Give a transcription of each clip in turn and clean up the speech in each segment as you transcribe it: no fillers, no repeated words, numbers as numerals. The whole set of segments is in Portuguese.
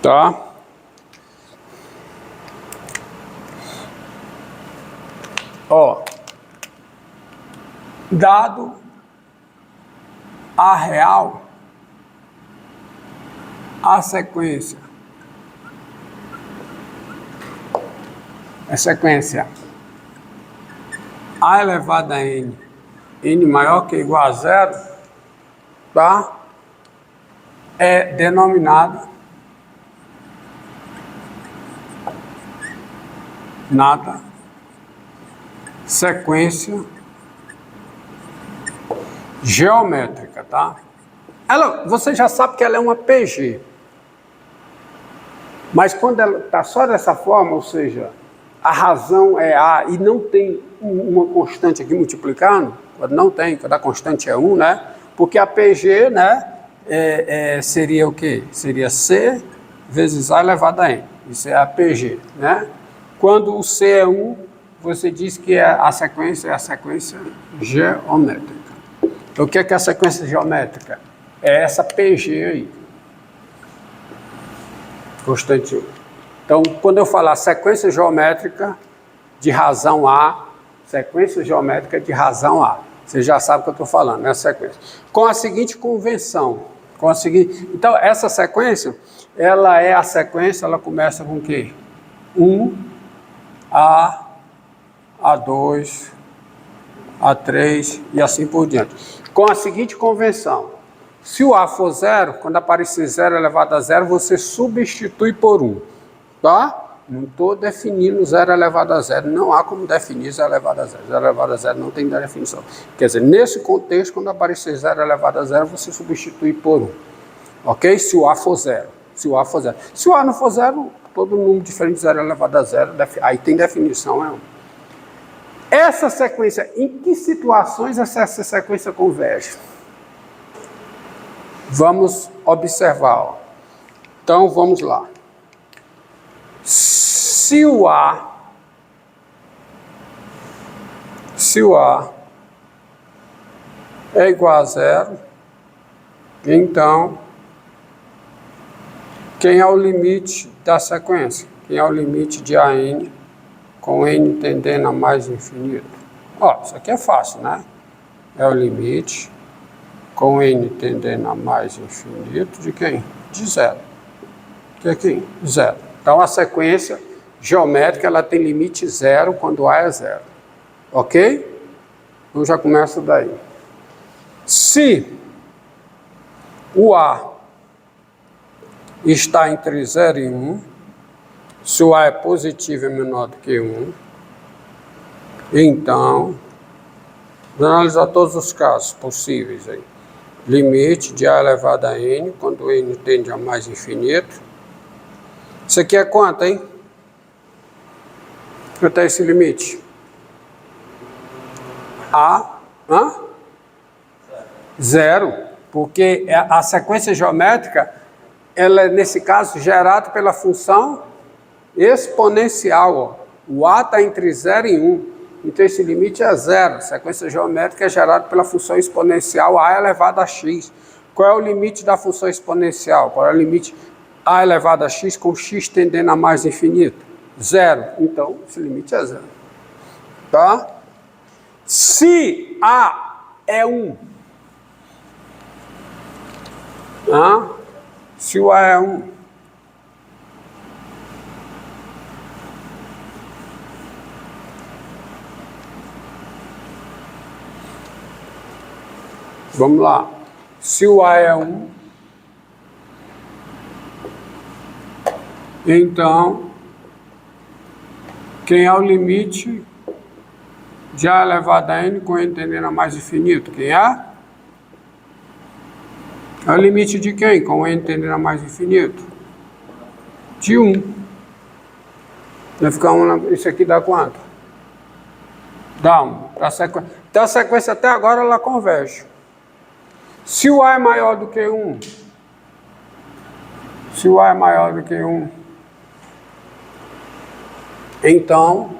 Tá? Ó, dado A real, a sequência é sequência A elevado a N, N maior que ou igual a zero, tá? É denominada nada sequência geométrica, tá? Você já sabe que ela é uma PG. Mas quando ela está só dessa forma, ou seja, a razão é A e não tem uma constante aqui multiplicando, quando a constante é 1, né? Porque a PG, né, seria o quê? Seria C vezes A elevado a N. Isso é a PG, né? Quando o C é 1, você diz que a sequência é a sequência geométrica. Então, o que é a sequência geométrica? É essa PG aí. Constante 1. Então, quando eu falar sequência geométrica de razão A, sequência geométrica de razão A, você já sabe o que eu estou falando, né? Sequência. Com a seguinte convenção. Então, essa sequência, ela é a sequência, ela começa com o quê? 1, A, A2, A3 e assim por diante. Com a seguinte convenção. Se o A for zero, quando aparecer 0 elevado a zero, você substitui por 1. Tá? Não estou definindo 0 elevado a zero. Não há como definir 0 elevado a zero. 0 elevado a zero não tem definição. Quer dizer, nesse contexto, quando aparecer 0 elevado a zero, você substitui por 1. Ok? Se o A for zero. Se o A for zero. Se o A não for zero, todo número diferente de 0 elevado a zero, aí tem definição, é 1. Essa sequência, em que situações essa sequência converge? Vamos observar. Ó. Então, vamos lá. Se o A é igual a zero, então, quem é o limite da sequência? Quem é o limite de AN com N tendendo a mais infinito? Ó, isso aqui é fácil, né? É o limite com N tendendo a mais infinito de quem? De zero. Que aqui? Zero. Então, a sequência geométrica, ela tem limite zero quando A é zero. Ok? Então, já começa daí. Se o A está entre 0 e 1, se o A é positivo e menor do que 1, então, vamos analisar todos os casos possíveis aí. Limite de A elevado a N, quando N tende a mais infinito. Isso aqui é quanto, hein? Quanto é esse limite? Zero. Porque a sequência geométrica, ela é, nesse caso, gerada pela função exponencial. Ó. O A está entre 0 e 1. Então, esse limite é zero. A sequência geométrica é gerada pela função exponencial A elevado a x. Qual é o limite da função exponencial? Qual é o limite A elevado a x com x tendendo a mais infinito? Zero. Então, esse limite é zero. Tá? Se A é 1, se o A é 1, vamos lá. Se o A é 1, então, quem é o limite de A elevado a N com N tendendo a mais infinito? Quem é? É o limite de quem? Com N tendendo a mais infinito? De 1. Vai ficar 1, isso aqui dá quanto? Dá 1. Então, a sequência até agora, ela converge. Se o A é maior do que 1, se o A é maior do que 1, então,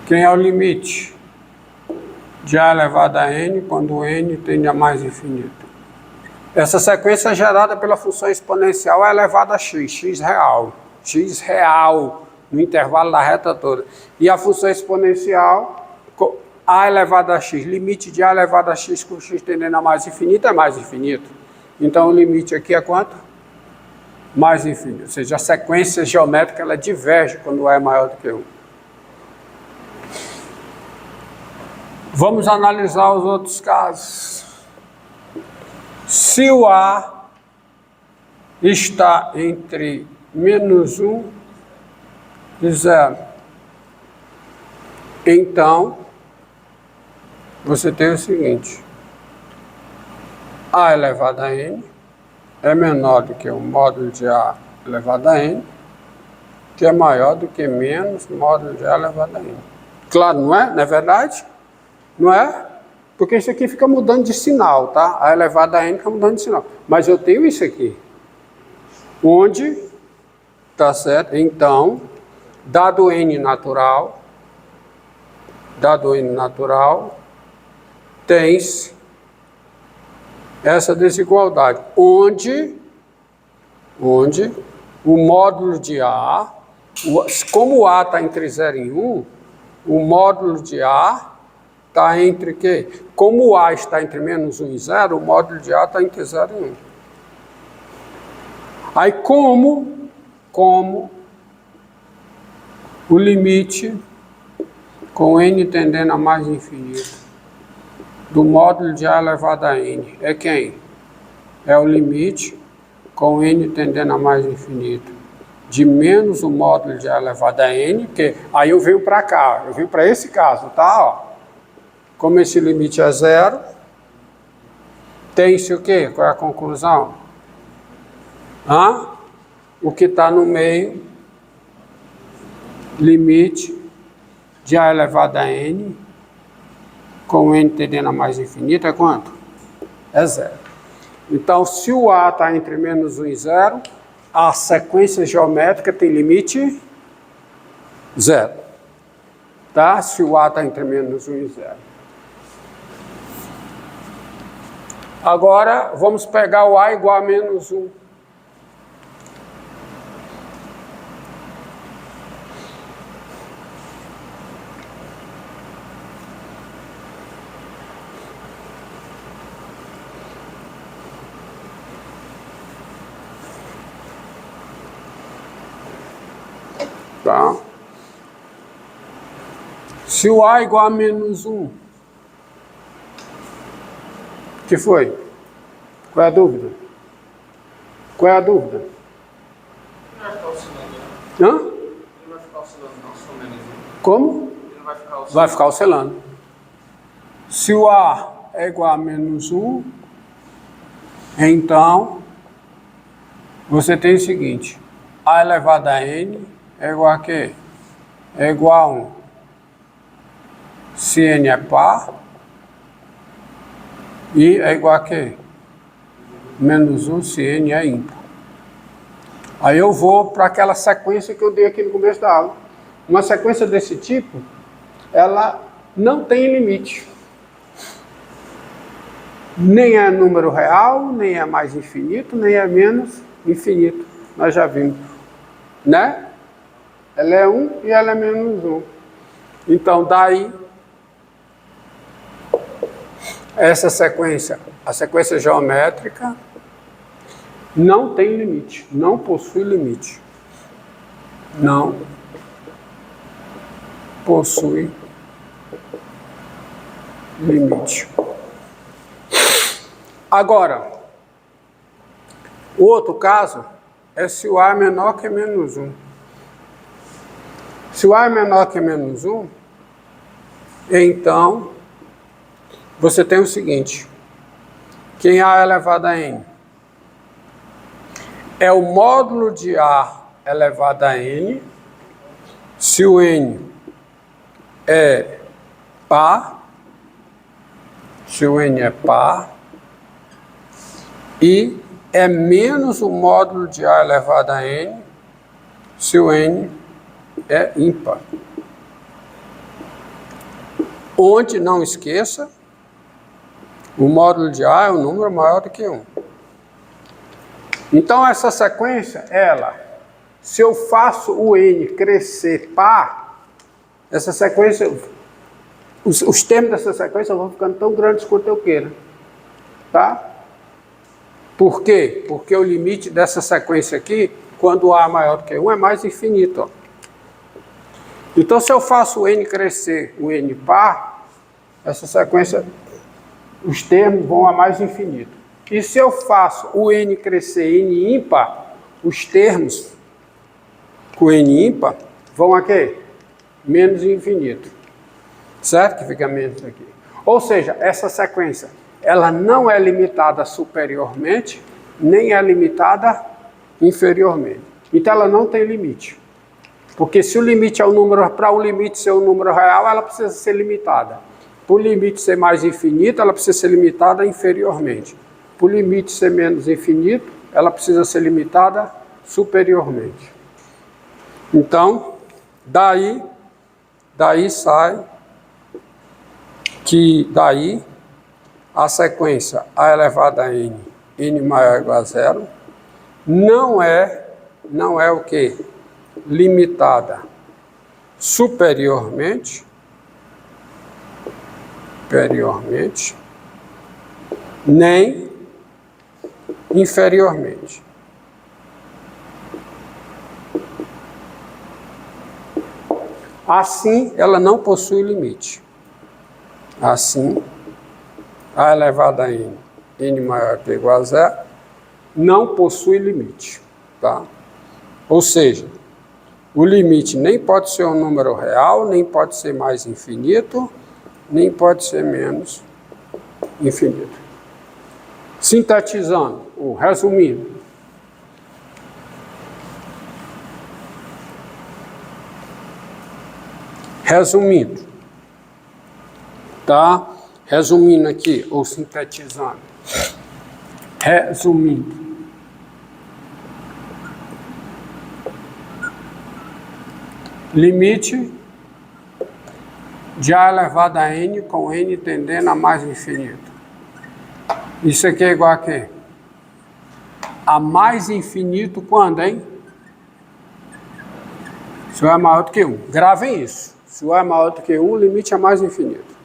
quem é o limite de A elevado a N quando N tende a mais infinito? Essa sequência é gerada pela função exponencial elevada a x, x real, no intervalo da reta toda. E a função exponencial, a elevado a x, limite de a elevado a x com x tendendo a mais infinito é mais infinito. Então o limite aqui é quanto? Mais infinito. Ou seja, a sequência geométrica ela diverge quando A é maior do que 1. Vamos analisar os outros casos. Se o A está entre -1 e 0, então você tem o seguinte: A elevado a n é menor do que o módulo de A elevado a n, que é maior do que menos módulo de A elevado a n. Claro, não é? Não é verdade? Não é? Porque isso aqui fica mudando de sinal, tá? A elevado a n fica mudando de sinal. Mas eu tenho isso aqui. Onde, tá certo? Então, dado n natural, tem-se essa desigualdade, onde o módulo de A, como o A está entre 0 e 1, o módulo de A está entre quê? Como o A está entre -1 e 0, o módulo de A está entre 0 e 1. Aí como o limite com n tendendo a mais infinito do módulo de A elevado a n é quem? É o limite com n tendendo a mais infinito de menos o módulo de A elevado a n, que aí eu venho para cá, eu venho para esse caso, tá? Ó. Como esse limite é 0, tem-se o quê? Qual é a conclusão? O que está no meio, limite de A elevado a n, com n tendendo a mais infinito, é quanto? É 0. Então, se o A está entre -1 e 0, a sequência geométrica tem limite 0. Tá? Se o A está entre -1 e 0. Agora, vamos pegar o A igual a -1. Tá? Se o A igual a -1, que foi? Qual é a dúvida? Qual é a dúvida? Não vai ficar oscilando. Hã? Ele vai ficar oscilando, não só menos 1. Como? Ele não vai ficar oscilando. Vai ficar oscilando. Se o A é igual a -1, então você tem o seguinte: A elevado a n é igual a quê? É igual a 1. Se n é par, e é igual a quê? -1 se n é ímpar. Aí eu vou para aquela sequência que eu dei aqui no começo da aula. Uma sequência desse tipo, ela não tem limite. Nem é número real, nem é mais infinito, nem é menos infinito. Nós já vimos, né? Ela é 1 e ela é -1. Então, daí, essa sequência, a sequência geométrica, não tem limite, não possui limite. Não possui limite. Agora, o outro caso é se o A é menor que -1. Se o A é menor que -1, então você tem o seguinte: quem A elevado a n é o módulo de A elevado a n, se o n é par, e é menos o módulo de A elevado a n, se o n é ímpar. Onde, não esqueça, o módulo de A é um número maior do que 1. Então essa sequência, se eu faço o n crescer par, essa sequência, os termos dessa sequência vão ficando tão grandes quanto eu queira. Tá? Por quê? Porque o limite dessa sequência aqui, quando A é maior do que 1, é mais infinito. Ó. Então se eu faço o n crescer, o n par, essa sequência, os termos vão a mais infinito. E se eu faço o n crescer n ímpar, os termos com n ímpar vão a quê? Menos infinito. Certo? Que fica menos aqui. Ou seja, essa sequência, ela não é limitada superiormente, nem é limitada inferiormente. Então ela não tem limite. Porque se o limite é um número, para o limite ser um número real, ela precisa ser limitada. Para o limite ser mais infinito, ela precisa ser limitada inferiormente. Para o limite ser menos infinito, ela precisa ser limitada superiormente. Então, daí sai que daí a sequência A elevado a n, n maior ou igual a zero, não é o que? Limitada superiormente, nem inferiormente. Assim, ela não possui limite. Assim, A elevado a n, n maior ou igual a zero, não possui limite. Tá? Ou seja, o limite nem pode ser um número real, nem pode ser mais infinito, nem pode ser menos infinito. Sintetizando, ou resumindo, tá? Resumindo aqui, ou sintetizando, limite de A elevado a n com n tendendo a mais infinito. Isso aqui é igual a quê? A mais infinito quando, hein? Se o A é maior do que 1. Gravem isso. Se o A é maior do que 1, o limite é mais infinito.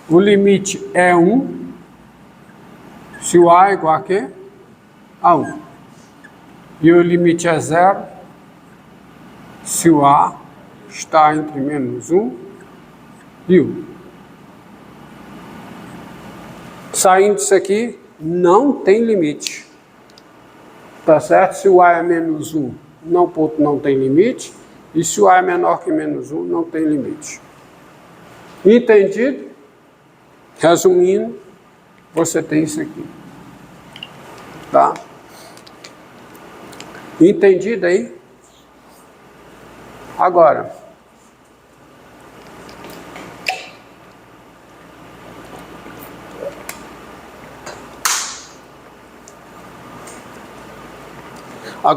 O limite é 1 se o A é igual a quê? A 1. E o limite é 0 se o A está entre menos 1 e 1. Saindo disso aqui, não tem limite. Tá certo? Se o A é menos 1, não tem limite. E se o A é menor que menos 1, não tem limite. Entendido? Resumindo, você tem isso aqui. Tá? Entendido aí? Agora,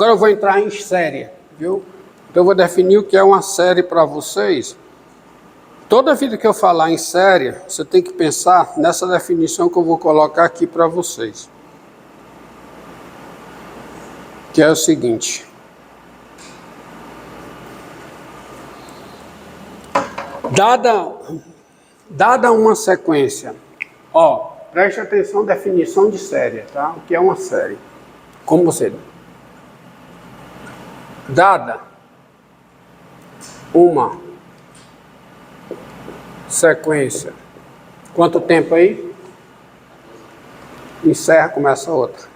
eu vou entrar em série, viu? Então eu vou definir o que é uma série para vocês. Toda vida que eu falar em série, você tem que pensar nessa definição que eu vou colocar aqui para vocês. Que é o seguinte. Dada uma sequência, preste atenção, definição de série, tá? O que é uma série? Como você... Dada uma sequência, quanto tempo aí? Encerra, começa outra.